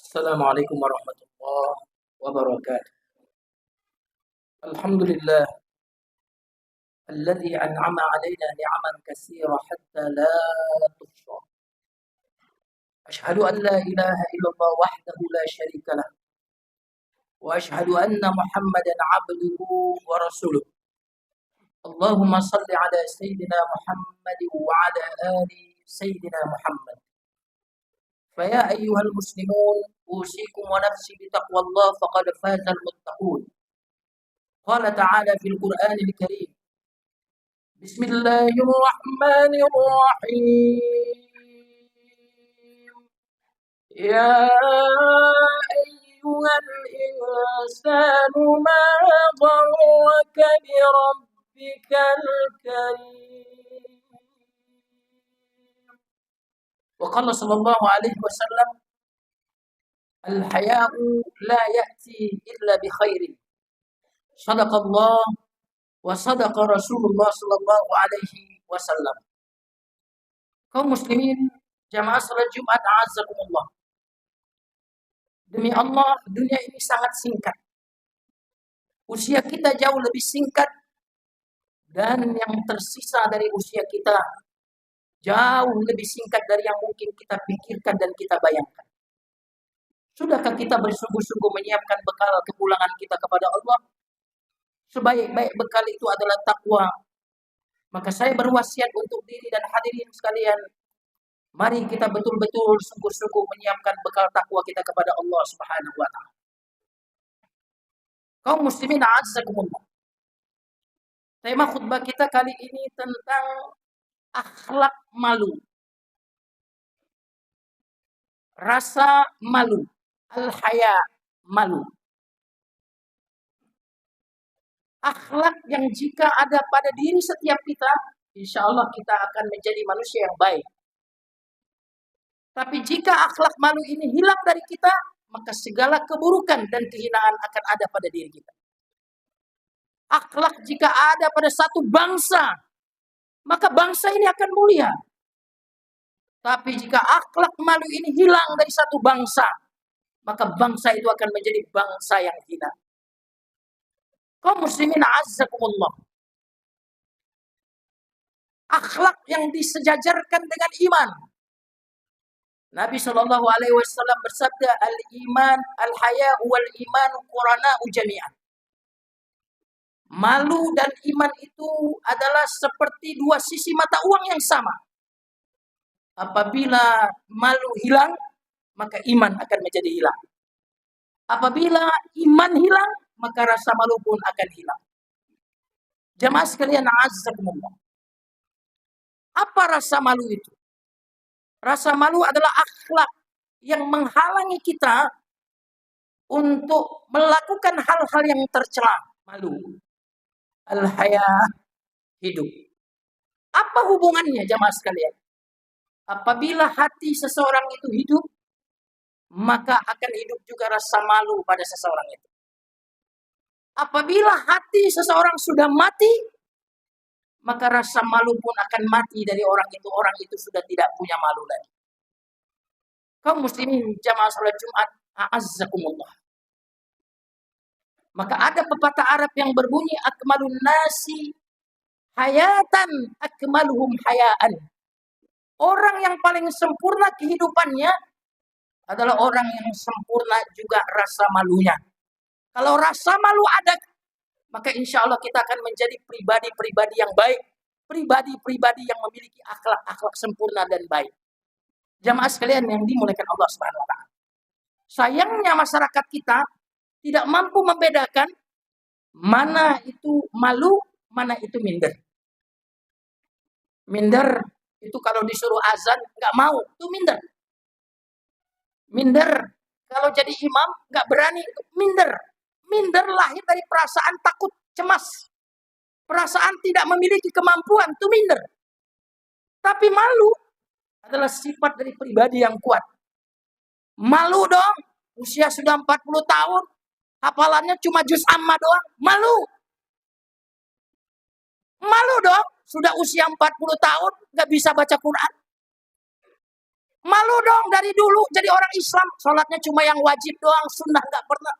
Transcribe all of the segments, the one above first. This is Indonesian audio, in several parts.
Assalamualaikum warahmatullahi wabarakatuh. Alhamdulillah alladzi an'ama 'alaina ni'aman katsira hatta la tuhsa. Ashhadu an la ilaha illallah wahdahu la syarika lah wa ashhadu anna Muhammadan 'abduhu wa rasuluh. Allahumma shalli 'ala sayyidina Muhammad wa 'ala ali sayyidina Muhammad. Faya ayyuhal muslimun usikum wa nafsi bitaqwallah faqad fazal muttaqun. Qala ta'ala fil Qur'anil Karim. Bismillahirrahmanirrahim. Ya ayyuhal insanu ma gharraka bi rabbikal karim. Wa qala sallallahu alaihi wasallam al-haya'u la ya'ti illa bi khairin. Sadaqallah wa sadaqa Rasulullah sallallahu alaihi wasallam. Kaum muslimin jamaah salat Jumat a'azzakumullah. Demi Allah, dunia ini sangat singkat. Usia kita jauh lebih singkat dan yang tersisa dari usia kita jauh lebih singkat dari yang mungkin kita pikirkan dan kita bayangkan. Sudahkah kita bersungguh-sungguh menyiapkan bekal kepulangan kita kepada Allah? Sebaik-baik bekal itu adalah takwa. Maka saya berwasiat untuk diri dan hadirin sekalian, mari kita betul-betul sungguh-sungguh menyiapkan bekal takwa kita kepada Allah Subhanahu wa taala. Kaum muslimin a'azzakumullah. Tema khutbah kita kali ini tentang akhlak malu. Rasa malu, al-haya, malu. Akhlak yang jika ada pada diri setiap kita, insya Allah kita akan menjadi manusia yang baik. Tapi jika akhlak malu ini hilang dari kita, maka segala keburukan dan kehinaan akan ada pada diri kita. Akhlak jika ada pada satu bangsa, maka bangsa ini akan mulia. Tapi jika akhlak malu ini hilang dari satu bangsa, maka bangsa itu akan menjadi bangsa yang hina. Kaum muslimin azzakumullah. Akhlak yang disejajarkan dengan iman. Nabi Shallallahu alaihi wasallam bersabda, al-iman al-haya wal iman qurana'u jami'an. Malu dan iman itu adalah seperti dua sisi mata uang yang sama. Apabila malu hilang, maka iman akan menjadi hilang. Apabila iman hilang, maka rasa malu pun akan hilang. Jamaah sekalian a'azzakumullah. Apa rasa malu itu? Rasa malu adalah akhlak yang menghalangi kita untuk melakukan hal-hal yang tercela. Malu. Al-haya, hidup. Apa hubungannya jamaah sekalian? Apabila hati seseorang itu hidup, maka akan hidup juga rasa malu pada seseorang itu. Apabila hati seseorang sudah mati, maka rasa malu pun akan mati dari orang itu. Orang itu sudah tidak punya malu lagi. Kaum muslimin jamaah salat Jumat a'azzakumullah. Maka ada pepatah Arab yang berbunyi akmalun nasi hayatan akmaluhum hayaan. Orang yang paling sempurna kehidupannya adalah orang yang sempurna juga rasa malunya. Kalau rasa malu ada, maka insya Allah kita akan menjadi pribadi-pribadi yang baik. Pribadi-pribadi yang memiliki akhlak-akhlak sempurna dan baik. Jamaah sekalian yang dimuliakan Allah Subhanahu wa taala. Sayangnya masyarakat kita tidak mampu membedakan mana itu malu, mana itu minder. Minder itu kalau disuruh azan nggak mau, itu minder. Minder kalau jadi imam nggak berani, itu minder. Minder lahir dari perasaan takut, cemas. Perasaan tidak memiliki kemampuan, itu minder. Tapi malu adalah sifat dari pribadi yang kuat. Malu dong, usia sudah 40 tahun, hafalannya cuma juz amma doang, malu. Malu dong, sudah usia 40 tahun, nggak bisa baca Quran. Malu Malu dong dari dulu jadi orang Islam, sholatnya cuma yang wajib doang, sunnah nggak pernah.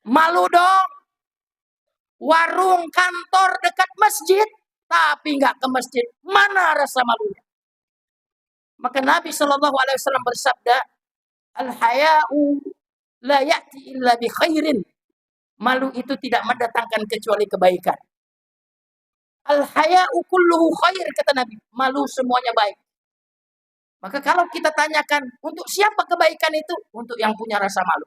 Malu dong. Warung, kantor dekat masjid, tapi nggak ke masjid. Mana rasa malunya? Maka Nabi Shallallahu Alaihi Wasallam bersabda, al-haya'u la ya'ti illa bi khairin. Malu itu tidak mendatangkan kecuali kebaikan. Al-haya'u kulluhu khair, kata Nabi. Malu semuanya baik. Maka kalau kita tanyakan, untuk siapa kebaikan itu? Untuk yang punya rasa malu.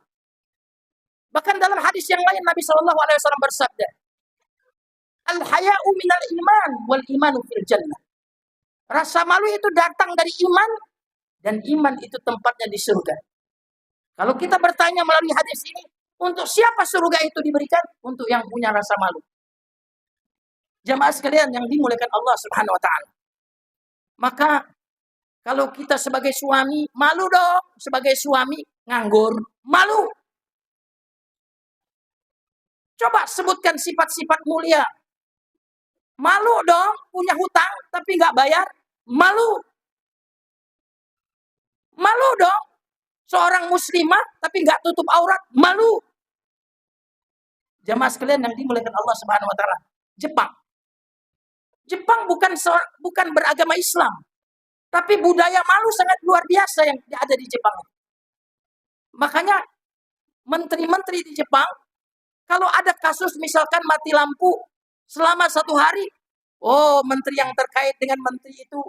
Bahkan dalam hadis yang lain Nabi Shallallahu Alaihi Wasallam bersabda, al-haya'u minal iman wal imanu fil jannah. Rasa malu itu datang dari iman, dan iman itu tempatnya di surga. Kalau kita bertanya melalui hadis ini, untuk siapa surga itu diberikan? Untuk yang punya rasa malu. Jamaah sekalian yang dimuliakan Allah Subhanahu wa taala. Maka kalau kita sebagai suami, malu dong. Sebagai suami nganggur, malu. Coba sebutkan sifat-sifat mulia. Malu dong, punya hutang tapi nggak bayar, malu. Malu dong, seorang muslimah tapi nggak tutup aurat, malu. Jamaah sekalian yang dimuliakan Allah Subhanahu wa taala. Jepang bukan beragama Islam, tapi budaya malu sangat luar biasa yang ada di Jepang. Makanya menteri-menteri di Jepang, kalau ada kasus misalkan mati lampu selama 1 hari, menteri yang terkait dengan menteri itu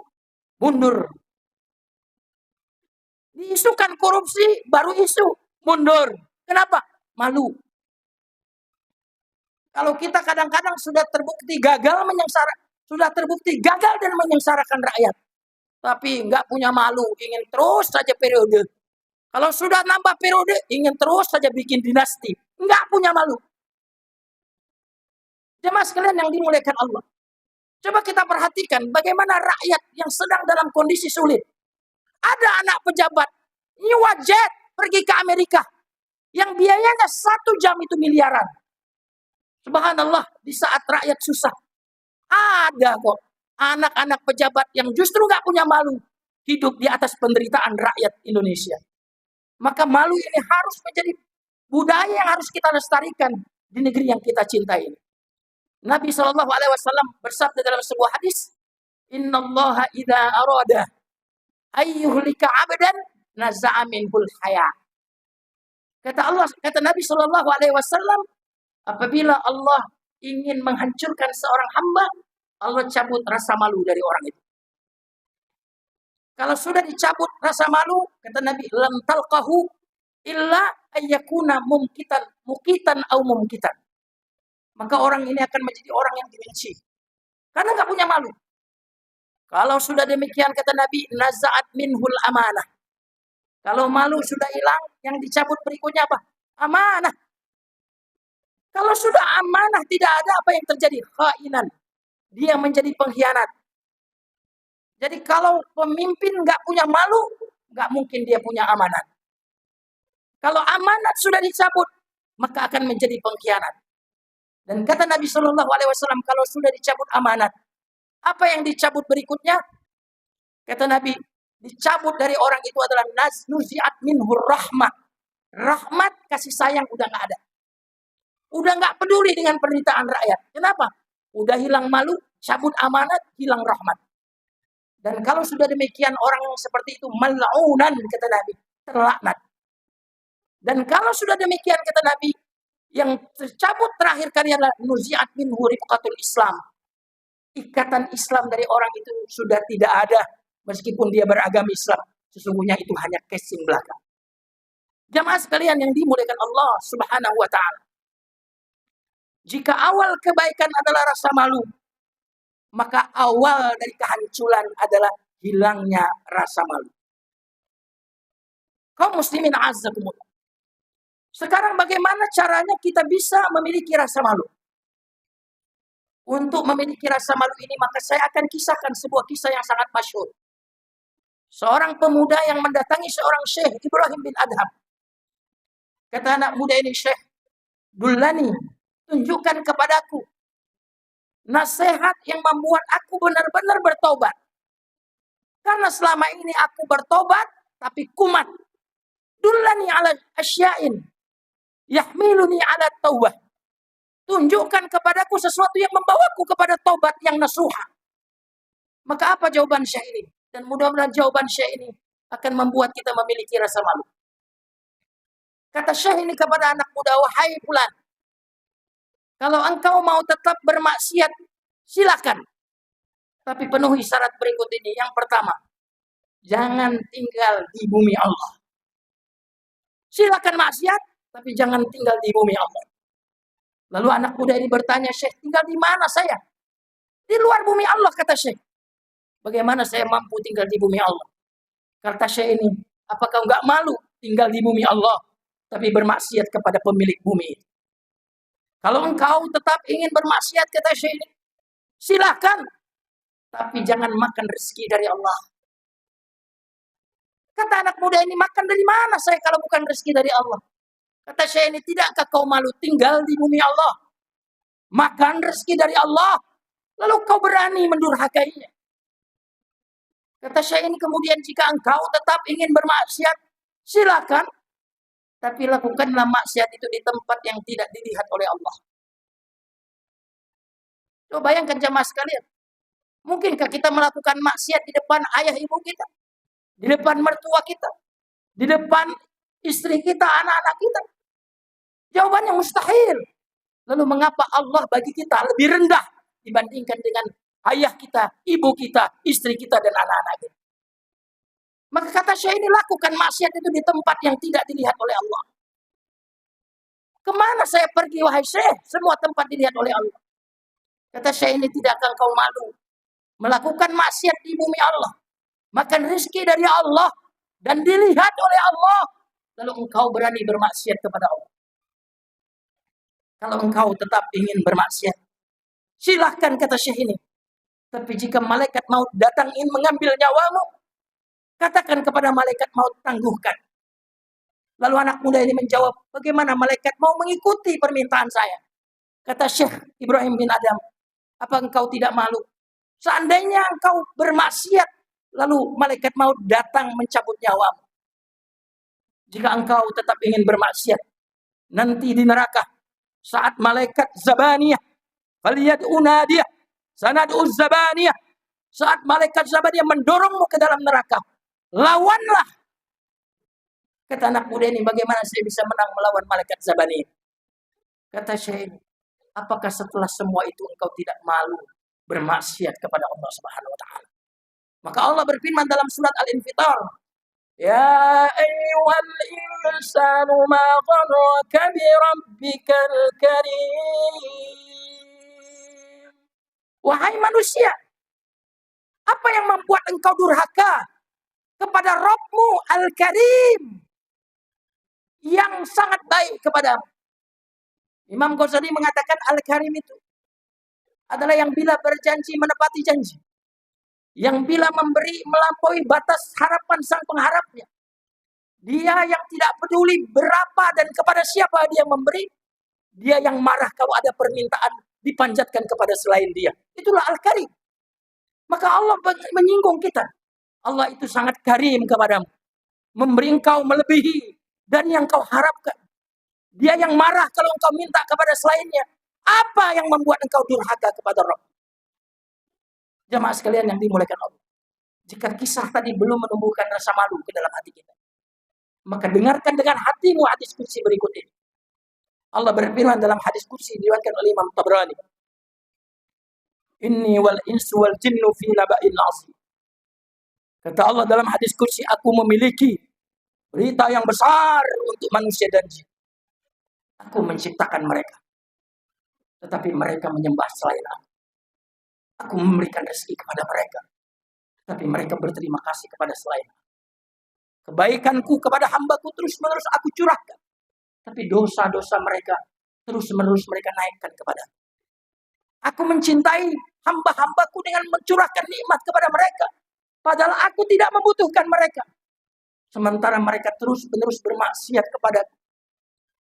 mundur. Diisukan korupsi, baru isu, mundur. Kenapa? Malu. Kalau kita kadang-kadang sudah terbukti gagal dan menyengsarakan rakyat, tapi nggak punya malu, ingin terus saja periode. Kalau sudah nambah periode, ingin terus saja bikin dinasti, nggak punya malu. Jemaah sekalian yang dimuliakan Allah, coba kita perhatikan bagaimana rakyat yang sedang dalam kondisi sulit. Ada anak pejabat nyewa jet pergi ke Amerika yang biayanya 1 jam itu miliaran. Subhanallah, di saat rakyat susah. Ada kok anak-anak pejabat yang justru nggak punya malu, hidup di atas penderitaan rakyat Indonesia. Maka malu ini harus menjadi budaya yang harus kita lestarikan di negeri yang kita cintai ini. Nabi Shallallahu Alaihi Wasallam bersabda dalam sebuah hadis, Innallaha idza arada ayyuhlika abdan naza'a minhul haya. Kata Nabi Shallallahu Alaihi Wasallam, apabila Allah ingin menghancurkan seorang hamba, Allah cabut rasa malu dari orang itu. Kalau sudah dicabut rasa malu, kata Nabi, lam talqahu illa ayyakuna mukitan au mumkitan. Maka orang ini akan menjadi orang yang dibenci, karena nggak punya malu. Kalau sudah demikian, kata Nabi, naza'at minhul amanah. Kalau malu sudah hilang, yang dicabut berikutnya apa? Amanah. Kalau sudah amanah tidak ada, apa yang terjadi? Khainan. Dia menjadi pengkhianat. Jadi kalau pemimpin nggak punya malu, nggak mungkin dia punya amanat. Kalau amanat sudah dicabut, maka akan menjadi pengkhianat. Dan kata Nabi Shallallahu Alaihi Wasallam, kalau sudah dicabut amanat, apa yang dicabut berikutnya? Kata Nabi, dicabut dari orang itu adalah nuzi'at minhur rahmah. Rahmat, kasih sayang udah nggak ada. Udah nggak peduli dengan penderitaan rakyat. Kenapa? Udah hilang malu, cabut amanat, hilang rahmat. Dan kalau sudah demikian, orang yang seperti itu mal'unan, kata Nabi, terlaknat. Dan kalau sudah demikian, kata Nabi, yang tercabut terakhir kali adalah nuzi'at minhu rifqatul Islam. Ikatan Islam dari orang itu sudah tidak ada, meskipun dia beragama Islam. Sesungguhnya itu hanya casing belaka. Jamaah sekalian yang dimuliakan Allah Subhanahu wa taala. Jika awal kebaikan adalah rasa malu, maka awal dari kehancuran adalah hilangnya rasa malu. Kaum muslimin azzakumullah. Sekarang bagaimana caranya kita bisa memiliki rasa malu? Untuk memiliki rasa malu ini, maka saya akan kisahkan sebuah kisah yang sangat masyhur. Seorang pemuda yang mendatangi seorang Syekh Ibrahim bin Adham. Kata anak muda ini, Syekh, dullani, tunjukkan kepadaku nasihat yang membuat aku benar-benar bertobat. Karena selama ini aku bertobat, tapi kumat. Dullani ala asya'in yahmiluni ala taubah. Tunjukkan kepadaku sesuatu yang membawaku kepada taubat yang nasuha. Maka apa jawaban Syekh ini? Dan mudah-mudahan jawaban Syekh ini akan membuat kita memiliki rasa malu. Kata Syekh ini kepada anak muda, wahai fulan, kalau engkau mau tetap bermaksiat, silakan. Tapi penuhi syarat berikut ini. Yang pertama, jangan tinggal di bumi Allah. Silakan maksiat, tapi jangan tinggal di bumi Allah. Lalu anak muda ini bertanya, Syekh, tinggal di mana saya? Di luar bumi Allah, kata Syekh. Bagaimana saya mampu tinggal di bumi Allah? Kata Syekh ini, apakah enggak malu tinggal di bumi Allah, tapi bermaksiat kepada pemilik bumi? Kalau engkau tetap ingin bermaksiat, kata Syekh ini, silakan. Tapi jangan makan rezeki dari Allah. Kata anak muda ini, makan dari mana saya kalau bukan rezeki dari Allah? Kata Syekh ini, tidakkah kau malu tinggal di bumi Allah? Makan rezeki dari Allah, lalu kau berani mendurhakainya. Kata Syekh ini kemudian, jika engkau tetap ingin bermaksiat, silakan. Tapi lakukanlah maksiat itu di tempat yang tidak dilihat oleh Allah. Coba bayangkan jamaah sekalian. Mungkinkah kita melakukan maksiat di depan ayah ibu kita? Di depan mertua kita? Di depan istri kita, anak-anak kita? Jawabannya mustahil. Lalu mengapa Allah bagi kita lebih rendah dibandingkan dengan ayah kita, ibu kita, istri kita, dan anak-anak kita? Maka kata Syekh ini, lakukan maksiat itu di tempat yang tidak dilihat oleh Allah. Kemana saya pergi, wahai Syekh? Semua tempat dilihat oleh Allah. Kata Syekh ini, tidakkah engkau malu melakukan maksiat di bumi Allah, makan rezeki dari Allah, dan dilihat oleh Allah, lalu engkau berani bermaksiat kepada Allah? Kalau engkau tetap ingin bermaksiat, silahkan, kata Syekh ini. Tapi jika malaikat maut datang ingin mengambil nyawamu, katakan kepada malaikat maut, tangguhkan. Lalu anak muda ini menjawab, bagaimana malaikat mau mengikuti permintaan saya? Kata Syekh Ibrahim bin Adam, apa engkau tidak malu? Seandainya engkau bermaksiat, lalu malaikat maut datang mencabut nyawamu. Jika engkau tetap ingin bermaksiat, nanti di neraka, saat malaikat Zabaniyah, faliyad'u nadiyah, sanad'u Zabaniyah, saat malaikat Zabaniyah mendorongmu ke dalam neraka, lawanlah. Kata anak muda ini, bagaimana saya bisa menang melawan malaikat Zabaniyah? Kata Syekh, apakah setelah semua itu engkau tidak malu bermaksiat kepada Allah Subhanahu wa taala? Maka Allah berfirman dalam surat Al-Infitar, ya ayyuhal insanu ma gharraka bi rabbikal karim. Wahai manusia, apa yang membuat engkau durhaka kepada Rabbmu Al-Karim, yang sangat baik kepadamu? Imam Ghazali mengatakan Al-Karim itu adalah yang bila berjanji menepati janji, yang bila memberi melampaui batas harapan sang pengharapnya. Dia yang tidak peduli berapa dan kepada siapa dia memberi. Dia yang marah kalau ada permintaan dipanjatkan kepada selain dia. Itulah Al-Karim. Maka Allah menyinggung kita. Allah itu sangat karim kepadamu, memberi engkau melebihi dari yang kau harapkan. Dia yang marah kalau engkau minta kepada selainnya. Apa yang membuat engkau durhaka kepada Rabb? Jamaah sekalian yang dimuliakan Allah, jika kisah tadi belum menumbuhkan rasa malu ke dalam hati kita, maka dengarkan dengan hatimu hadis kursi berikut ini. Allah berfirman dalam hadis kursi diriwayatkan oleh Imam Tabrani, inni wal insu wal jinnu fi naba'in azim. Kata Allah dalam hadis kursi, aku memiliki berita yang besar untuk manusia dan jin. Aku menciptakan mereka, tetapi mereka menyembah selain aku. Aku memberikan rezeki kepada mereka, tapi mereka berterima kasih kepada selain aku. Kebaikanku kepada hambaku terus-menerus aku curahkan, tapi dosa-dosa mereka terus-menerus mereka naikkan kepada aku. Aku mencintai hamba-hambaku dengan mencurahkan nikmat kepada mereka, padahal aku tidak membutuhkan mereka. Sementara mereka terus-menerus bermaksiat kepadaku,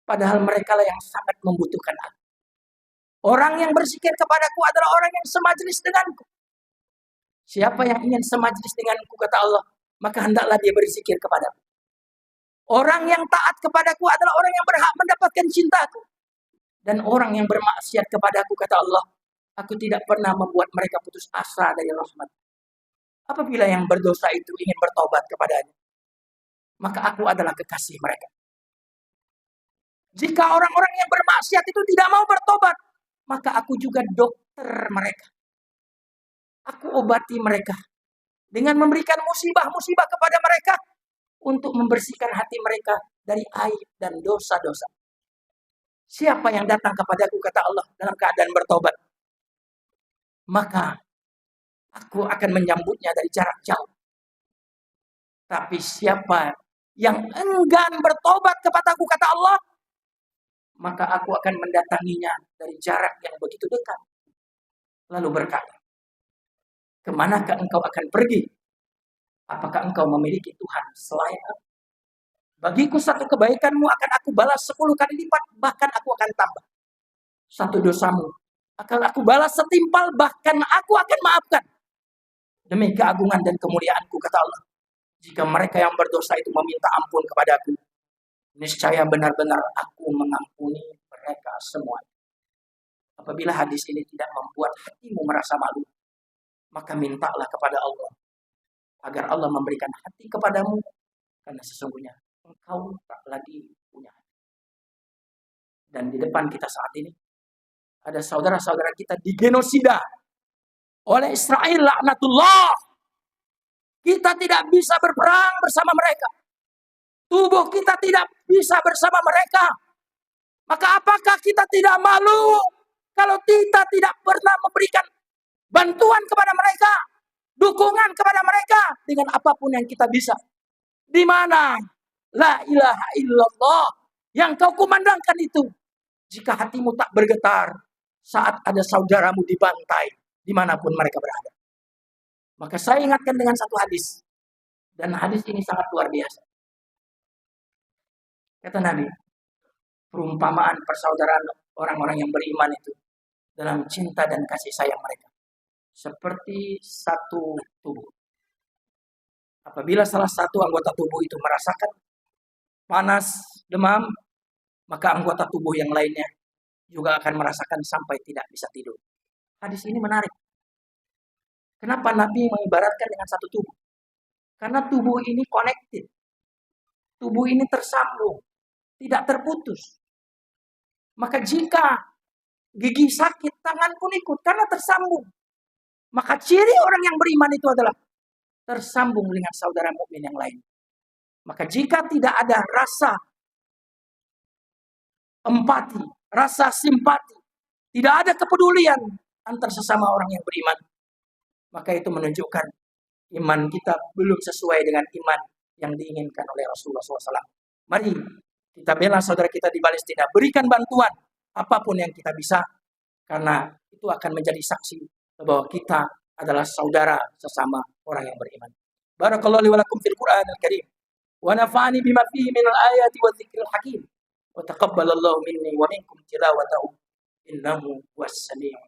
padahal mereka lah yang sangat membutuhkan aku. Orang yang berzikir kepadaku adalah orang yang semajelis denganku. Siapa yang ingin semajlis denganku, kata Allah, maka hendaklah dia berzikir kepadaku. Orang yang taat kepadaku adalah orang yang berhak mendapatkan cintaku. Dan orang yang bermaksiat kepadaku, kata Allah, aku tidak pernah membuat mereka putus asa dari rahmat. Apabila yang berdosa itu ingin bertobat kepadanya, maka aku adalah kekasih mereka. Jika orang-orang yang bermaksiat itu tidak mau bertobat, maka aku juga dokter mereka. Aku obati mereka dengan memberikan musibah-musibah kepada mereka untuk membersihkan hati mereka dari aib dan dosa-dosa. Siapa yang datang kepadaku, kata Allah, dalam keadaan bertobat, maka aku akan menyambutnya dari jarak jauh. Tapi siapa yang enggan bertobat kepadaku, kata Allah, maka aku akan mendatanginya dari jarak yang begitu dekat. Lalu berkata, kemanakah engkau akan pergi? Apakah engkau memiliki Tuhan selain aku? Bagiku satu kebaikanmu akan aku balas 10 kali lipat, bahkan aku akan tambah. Satu dosamu akan aku balas setimpal, bahkan aku akan maafkan. Demi keagungan dan kemuliaanku, kata Allah, jika mereka yang berdosa itu meminta ampun kepadaku, niscaya benar-benar aku mengampuni mereka semua. Apabila hadis ini tidak membuat hatimu merasa malu, maka mintalah kepada Allah agar Allah memberikan hati kepadamu, karena sesungguhnya engkau tak lagi punya hati. Dan di depan kita saat ini ada saudara-saudara kita digenosida oleh Israel, laknatullah. Kita tidak bisa berperang bersama mereka. Tubuh kita tidak bisa bersama mereka. Maka apakah kita tidak malu kalau kita tidak pernah memberikan bantuan kepada mereka, dukungan kepada mereka dengan apapun yang kita bisa? Di mana la ilaha illallah yang kau kumandangkan itu, jika hatimu tak bergetar saat ada saudaramu dibantai dimanapun mereka berada? Maka saya ingatkan dengan satu hadis, dan hadis ini sangat luar biasa. Kata Nabi, perumpamaan persaudaraan orang-orang yang beriman itu dalam cinta dan kasih sayang mereka seperti satu tubuh. Apabila salah satu anggota tubuh itu merasakan panas, demam, maka anggota tubuh yang lainnya juga akan merasakan sampai tidak bisa tidur. Hadis ini menarik. Kenapa Nabi mengibaratkan dengan satu tubuh? Karena tubuh ini connected. Tubuh ini tersambung, tidak terputus. Maka jika gigi sakit, tangan pun ikut karena tersambung. Maka ciri orang yang beriman itu adalah tersambung dengan saudara mukmin yang lain. Maka jika tidak ada rasa empati, rasa simpati, tidak ada kepedulian antar sesama orang yang beriman, maka itu menunjukkan iman kita belum sesuai dengan iman yang diinginkan oleh Rasulullah SAW. Mari kita bela saudara kita di Palestina, berikan bantuan apapun yang kita bisa, karena itu akan menjadi saksi bahwa kita adalah saudara sesama orang yang beriman. Barakallahu li wa lakum fil Qur'anil Karim wa nafa'ani bima fihi minal ayati wa dzikril hakim wa taqabbalallahu minni wa minkum tilawatahu innahu huwas samiul alim.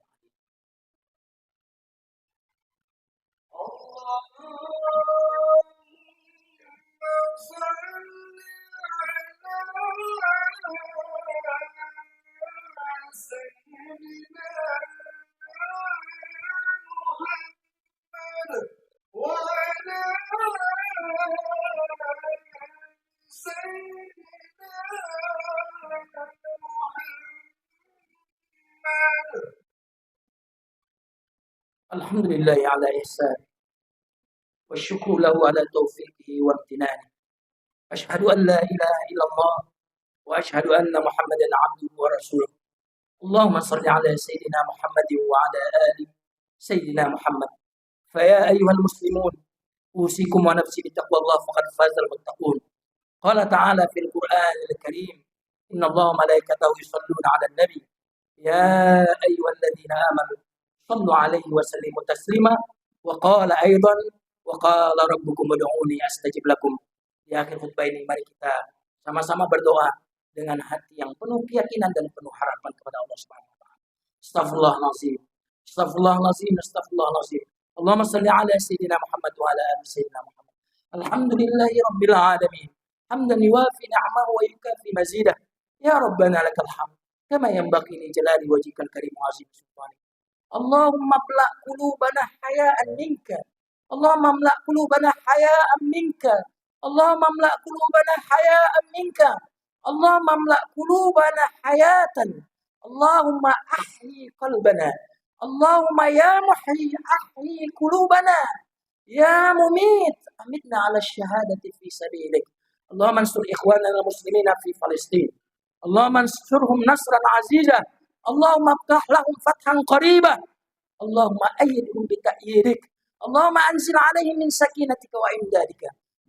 Alhamdulillah ala ihsan wa syukur lahu ala taufiqihi wa amtinani. Asyhadu an la ilaha illallah wa asyhadu anna Muhammadan abduhu wa rasuluh. Allahumma salli ala sayyidina Muhammadin wa ala ali sayyidina Muhammad. Fa ya ayyuhal muslimun, usikum wa nafsi bittaqwallah faqad fazal muttaqun. Qala ta'ala fil Qur'anil Karim, inna Allaha malaikatahu yusalluna 'alan nabi ya ayyuhalladzina amanu sallu 'alaihi wa sallimu taslima. Wa qala aidan wa qala rabbukum ud'uni astajib lakum. Di akhir khutbah ini mari kita sama-sama berdoa dengan hati yang penuh keyakinan dan penuh harapan kepada Allah Subhanahu wa taala. Astaghfirullahalazim. Astaghfirullahalazim. Astaghfirullahalazim. اللهم صل على سيدنا محمد وعلى آل سيدنا محمد. الحمد لله رب العالمين حمدا يوافي نعمه ويكافي مزيده. يا ربنا لك الحمد كما ينبغي لجلال وجهك الكريم وعظيم سلطانك. اللهم املأ قلوبنا حياء منك. اللهم املأ قلوبنا حياء منك. اللهم املأ قلوبنا حياء منك. اللهم املأ قلوبنا حياة. اللهم أحيي قلبنا. اللهم يا محيي أحيي قلوبنا. يا مميت أمتنا على الشهادة في سبيلك. اللهم انصر إخواننا المسلمين في فلسطين. اللهم انصرهم نصرا عزيزا. اللهم افتح لهم فتحا قريبا. اللهم أيدهم بتأييدك. اللهم أنزل عليهم من سكينتك وإمدادك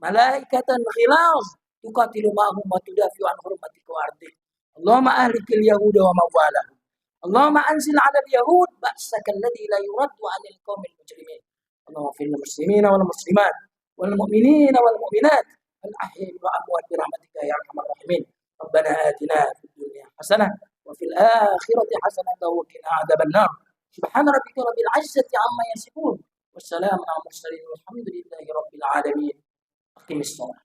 ملائكة غلاظ تقاتل معهم وتدافع عن حرمتك وأرضك. اللهم أهلك اليهود ومن والهم. اللهم أنزل على اليهود بأسك الذي لا يرد عن القوم المجرمين. اللهم اغفر للمسلمين والمسلمات والمؤمنين والمؤمنات الأحياء والأموات برحمتك يا أرحم الراحمين. ربنا آتنا في الدنيا حسنة وفي الآخرة حسنة وقنا عذاب النار. سبحان ربك رب العزة عما يصفون والسلام على المرسلين والحمد لله رب العالمين. أقم الصلاة.